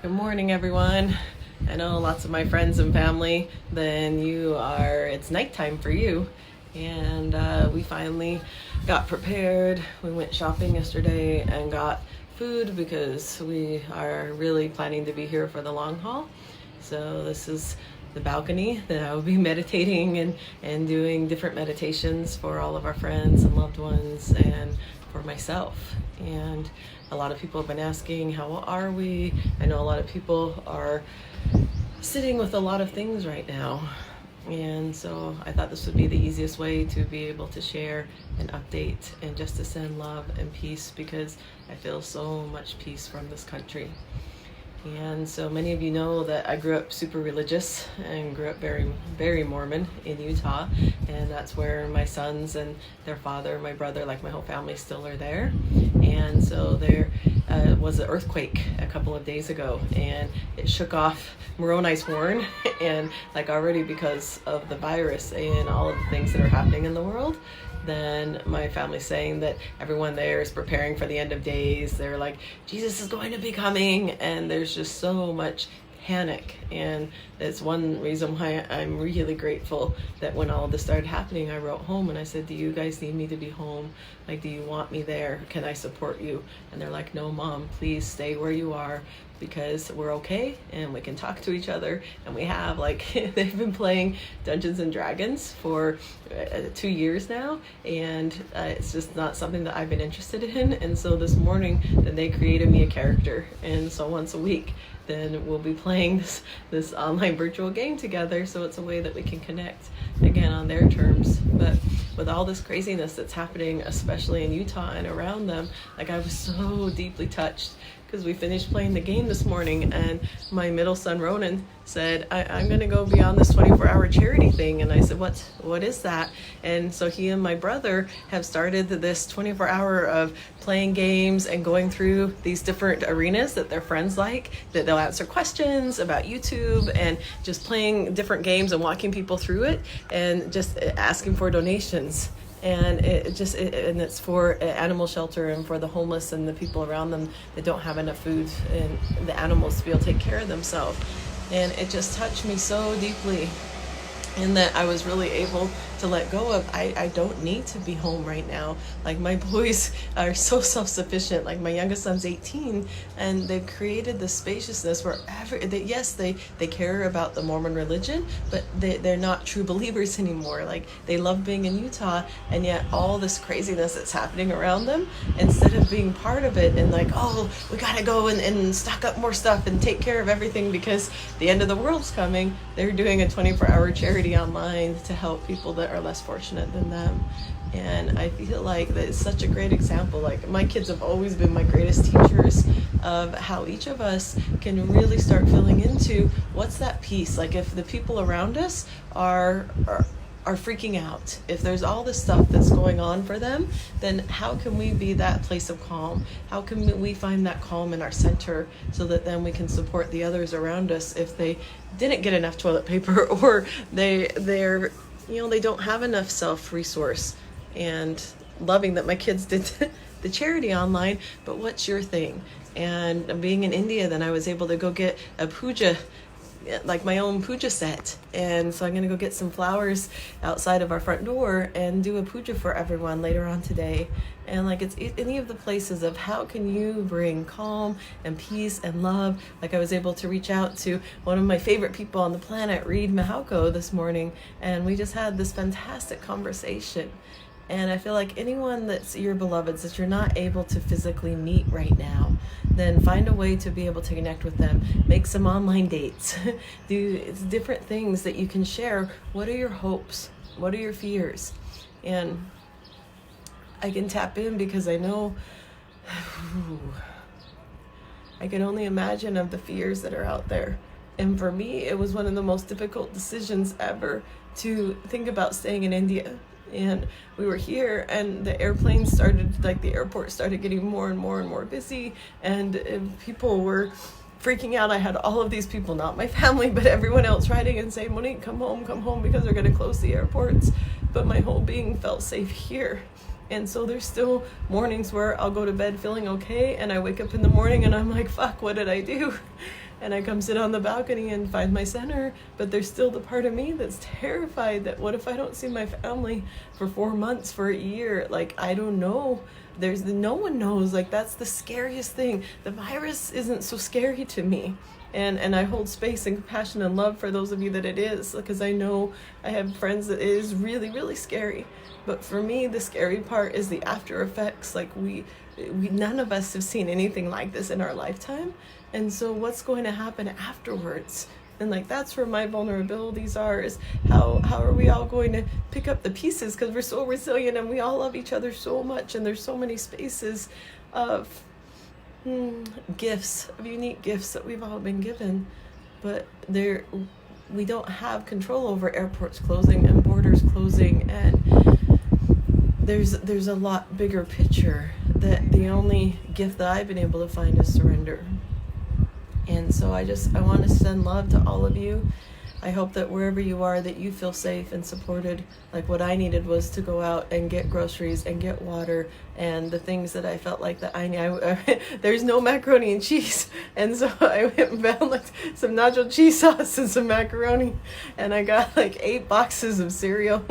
Good morning, everyone. I know lots of my friends and family, it's nighttime for you. And we finally got prepared. We went shopping yesterday and got food because we are really planning to be here for the long haul. So this is the balcony that I will be meditating and doing different meditations for all of our friends and loved ones and for myself. And a lot of people have been asking, how are we? I know a lot of people are sitting with a lot of things right now. And so I thought this would be the easiest way to be able to share an update and just to send love and peace, because I feel so much peace from this country. And so many of you know that I grew up super religious and grew up very, very Mormon in Utah. And that's where my sons and their father, my brother, like my whole family still are there. And so there was an earthquake a couple of days ago, and it shook off Moroni's horn. And like already because of the virus and all of the things that are happening in the world, then my family's saying that everyone there is preparing for the end of days. They're like, Jesus is going to be coming, and there's just so much panic. And that's one reason why I'm really grateful that when all this started happening, I wrote home and I said, do you guys need me to be home? Like, do you want me there? Can I support you? And they're like, no, Mom, please stay where you are, because we're okay and we can talk to each other. And we have, like, they've been playing Dungeons and Dragons for 2 years now, and it's just not something that I've been interested in. And so this morning, then they created me a character, and so once a week then we'll be playing this online virtual game together. So it's a way that we can connect again on their terms. But with all this craziness that's happening, especially in Utah and around them, like, I was so deeply touched because we finished playing the game this morning, and my middle son Ronan said, I'm going to go be on this 24-hour charity thing. And I said, what is that? And so he and my brother have started this 24-hour of playing games and going through these different arenas that their friends like, that they'll answer questions about YouTube and just playing different games and walking people through it and just asking for donations. And it's for an animal shelter and for the homeless and the people around them that don't have enough food and the animals to be able to take care of themselves. And it just touched me so deeply, in that I was really able to let go of, I don't need to be home right now. Like, my boys are so self-sufficient. Like, my youngest son's 18, and they've created this spaciousness where they care about the Mormon religion, but they're not true believers anymore. Like, they love being in Utah, and yet all this craziness that's happening around them, instead of being part of it and like, oh, we gotta go and stock up more stuff and take care of everything because the end of the world's coming, they're doing a 24-hour charity online to help people that are less fortunate than them. And I feel like that is such a great example. Like, my kids have always been my greatest teachers of how each of us can really start filling into what's that peace. Like, if the people around us are freaking out, if there's all this stuff that's going on for them, then how can we be that place of calm? How can we find that calm in our center so that then we can support the others around us if they didn't get enough toilet paper, or they don't have enough self-resource? And loving that my kids did the charity online, but what's your thing? And being in India, then I was able to go get a puja, like my own puja set. And so I'm going to go get some flowers outside of our front door and do a puja for everyone later on today. And like, it's any of the places of how can you bring calm and peace and love. Like, I was able to reach out to one of my favorite people on the planet, Reid, Mihalko, this morning, and we just had this fantastic conversation. And I feel like anyone that's your beloveds that you're not able to physically meet right now, then find a way to be able to connect with them. Make some online dates. Do different things that you can share. What are your hopes? What are your fears? And I can tap in because I know, I can only imagine of the fears that are out there. And for me, it was one of the most difficult decisions ever to think about staying in India. And we were here, and the airplane started, like, the airport started getting more and more and more busy, and people were freaking out. I had all of these people, not my family, but everyone else writing and saying, Monique, come home, because they're going to close the airports. But my whole being felt safe here. And so there's still mornings where I'll go to bed feeling okay, and I wake up in the morning and I'm like, fuck, what did I do? and I come sit on the balcony and find my center, but there's still the part of me that's terrified that what if I don't see my family for 4 months, for a year? Like, I don't know. No one knows. Like, that's the scariest thing. The virus isn't so scary to me. And I hold space and compassion and love for those of you that it is, because I know I have friends that it is really, really scary. But for me, the scary part is the after effects. Like, we none of us have seen anything like this in our lifetime. And so what's going to happen afterwards? And like, that's where my vulnerabilities are, is how are we all going to pick up the pieces, because we're so resilient and we all love each other so much, and there's so many spaces of gifts, of unique gifts that we've all been given, but we don't have control over airports closing and borders closing, and there's a lot bigger picture that the only gift that I've been able to find is surrender. And so I want to send love to all of you. I hope that wherever you are, that you feel safe and supported. Like, what I needed was to go out and get groceries and get water and the things that I felt like that I need. There's no macaroni and cheese. And so I went and found like some nacho cheese sauce and some macaroni. And I got like 8 boxes of cereal.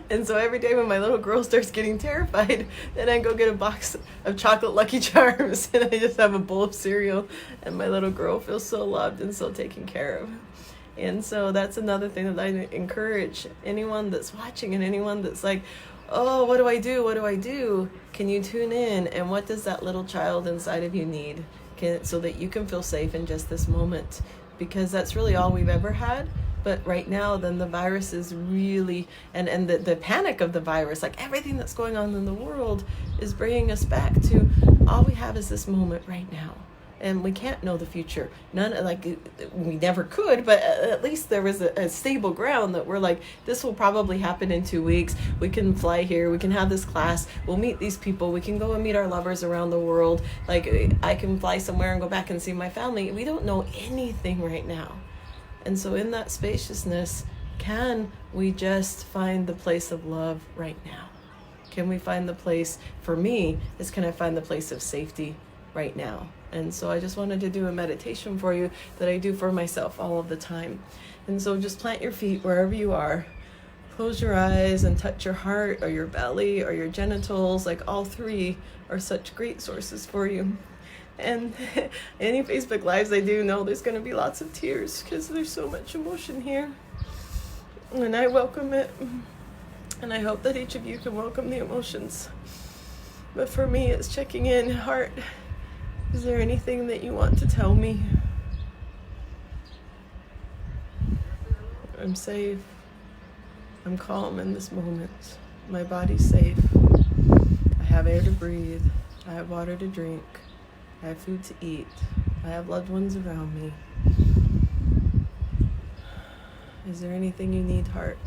And so every day when my little girl starts getting terrified, then I go get a box of chocolate Lucky Charms and I just have a bowl of cereal, and my little girl feels so loved and so taken care of. And so that's another thing that I encourage anyone that's watching, and anyone that's like, oh, what do I do? What do I do? Can you tune in? And what does that little child inside of you need, so that you can feel safe in just this moment? Because that's really all we've ever had. But right now, then the virus is really, and the panic of the virus, like everything that's going on in the world, is bringing us back to all we have is this moment right now. And we can't know the future. We never could, but at least there was a stable ground that we're like, this will probably happen in 2 weeks. We can fly here. We can have this class. We'll meet these people. We can go and meet our lovers around the world. Like, I can fly somewhere and go back and see my family. We don't know anything right now. And so in that spaciousness, can we just find the place of love right now? Can we find the place, for me, can I find the place of safety right now? And so I just wanted to do a meditation for you that I do for myself all of the time. And so just plant your feet wherever you are. Close your eyes and touch your heart or your belly or your genitals. Like, all three are such great sources for you. And any Facebook Lives I do know there's going to be lots of tears, because there's so much emotion here. And I welcome it. And I hope that each of you can welcome the emotions. But for me, it's checking in. Heart, is there anything that you want to tell me? I'm safe. I'm calm in this moment. My body's safe. I have air to breathe. I have water to drink. I have food to eat. I have loved ones around me. Is there anything you need, heart?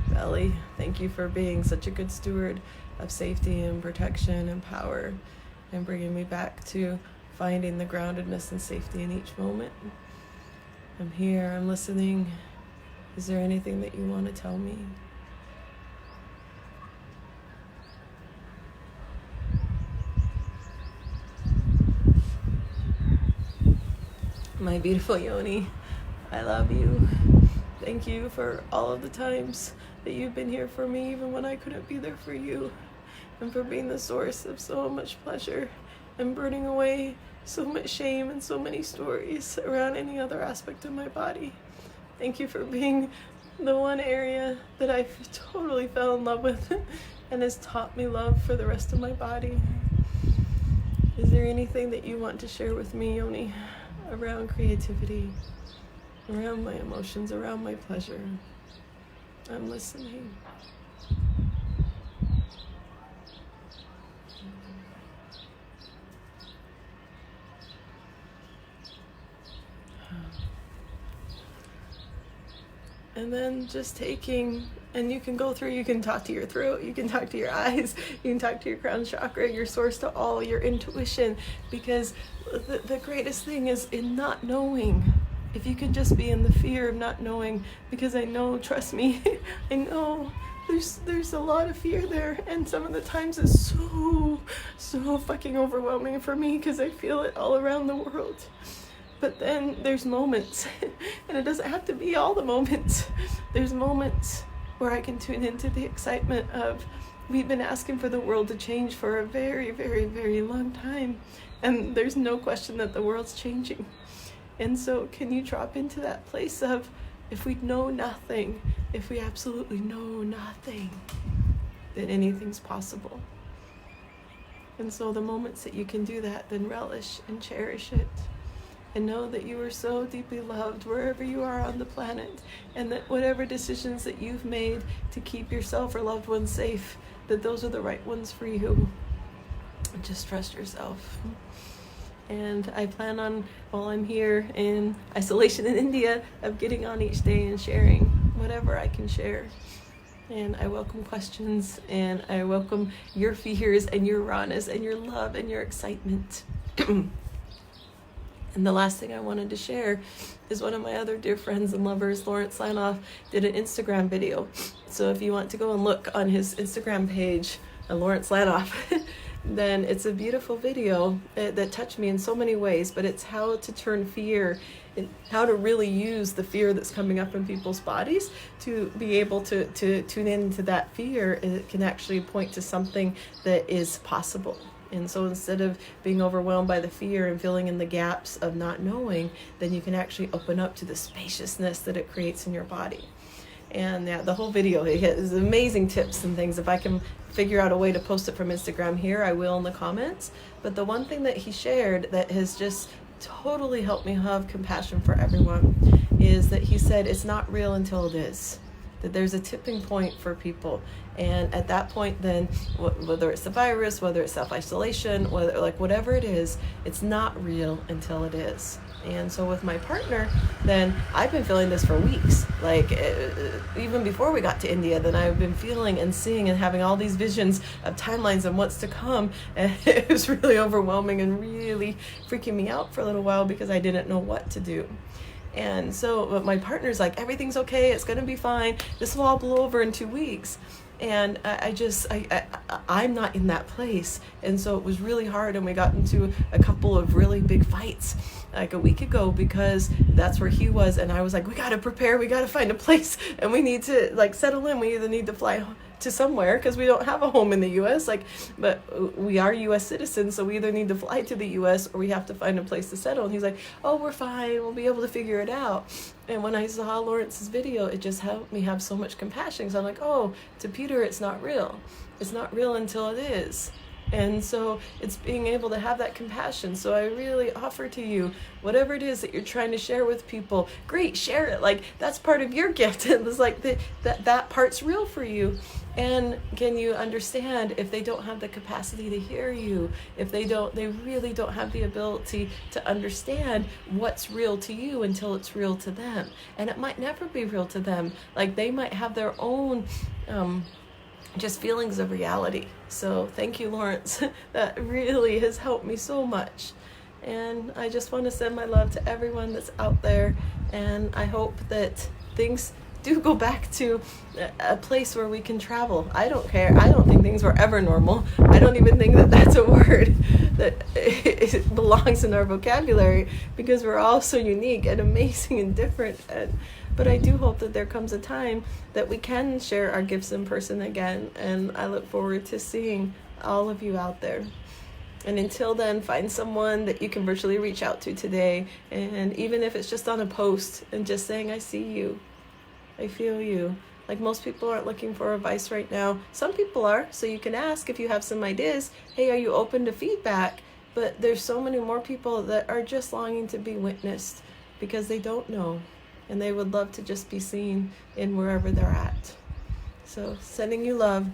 Belly, thank you for being such a good steward of safety and protection and power, and bringing me back to finding the groundedness and safety in each moment. I'm here, I'm listening. Is there anything that you want to tell me? My beautiful Yoni, I love you. Thank you for all of the times that you've been here for me, even when I couldn't be there for you, and for being the source of so much pleasure and burning away so much shame and so many stories around any other aspect of my body. Thank you for being the one area that I totally fell in love with and has taught me love for the rest of my body. Is there anything that you want to share with me, Yoni, around creativity, around my emotions, around my pleasure? I'm listening. And then just taking, and you can go through, you can talk to your throat, you can talk to your eyes, you can talk to your crown chakra, your source to all, your intuition, because the greatest thing is in not knowing. If you could just be in the fear of not knowing, because I know, trust me, I know there's a lot of fear there, and some of the times it's so fucking overwhelming for me because I feel it all around the world. But then there's moments, and it doesn't have to be all the moments. There's moments where I can tune into the excitement of, we've been asking for the world to change for a very, very, very long time, and there's no question that the world's changing. And so can you drop into that place of, if we know nothing, if we absolutely know nothing, then anything's possible. And so the moments that you can do that, then relish and cherish it. And know that you are so deeply loved wherever you are on the planet, and that whatever decisions that you've made to keep yourself or loved ones safe, that those are the right ones for you. Just trust yourself. And I plan on, while I'm here in isolation in India, of getting on each day and sharing whatever I can share. And I welcome questions, and I welcome your fears and your rawness and your love and your excitement. And the last thing I wanted to share is one of my other dear friends and lovers, Lanoff, did an Instagram video. So if you want to go and look on his Instagram page, Lanoff, then it's a beautiful video that touched me in so many ways, but it's how to turn fear, and how to really use the fear that's coming up in people's bodies to be able to tune into that fear. It can actually point to something that is possible. And so instead of being overwhelmed by the fear and filling in the gaps of not knowing, then you can actually open up to the spaciousness that it creates in your body. And yeah, the whole video, it has amazing tips and things. If I can figure out a way to post it from Instagram here, I will in the comments. But the one thing that he shared that has just totally helped me have compassion for everyone is that he said it's not real until it is. That there's a tipping point for people, and at that point then, whether it's the virus, whether it's self-isolation, whatever it is, it's not real until it is. And so with my partner, then I've been feeling this for weeks, even before we got to India. Then I've been feeling and seeing and having all these visions of timelines and what's to come, and it was really overwhelming and really freaking me out for a little while because I didn't know what to do. And so my partner's like, everything's okay, it's gonna be fine, this will all blow over in 2 weeks. And I'm not in that place. And so it was really hard, and we got into a couple of really big fights like a week ago because that's where he was, and I was like, we gotta prepare, we gotta find a place, and we need to settle in. We either need to fly to somewhere because we don't have a home in the US, but we are US citizens, so we either need to fly to the US or we have to find a place to settle. And he's like, oh, we're fine, we'll be able to figure it out. And when I saw Lawrence's video, it just helped me have so much compassion. So I'm like, oh, to Peter, it's not real. It's not real until it is. And so it's being able to have that compassion. So I really offer to you, whatever it is that you're trying to share with people, great, share it. That's part of your gift. It's like that part's real for you. And can you understand if they don't have the capacity to hear you, if they really don't have the ability to understand what's real to you until it's real to them. And it might never be real to them. They might have their own just feelings of reality. So thank you, Lawrence. That really has helped me so much. And I just want to send my love to everyone that's out there. And I hope that things do go back to a place where we can travel. I don't care. I don't think things were ever normal. I don't even think that that's a word that it belongs in our vocabulary because we're all so unique and amazing and different. But I do hope that there comes a time that we can share our gifts in person again. And I look forward to seeing all of you out there. And until then, find someone that you can virtually reach out to today. And even if it's just on a post and just saying, I see you. I feel you. Most people aren't looking for advice right now. Some people are, so you can ask if you have some ideas. Hey, are you open to feedback? But there's so many more people that are just longing to be witnessed because they don't know. And they would love to just be seen in wherever they're at. So sending you love.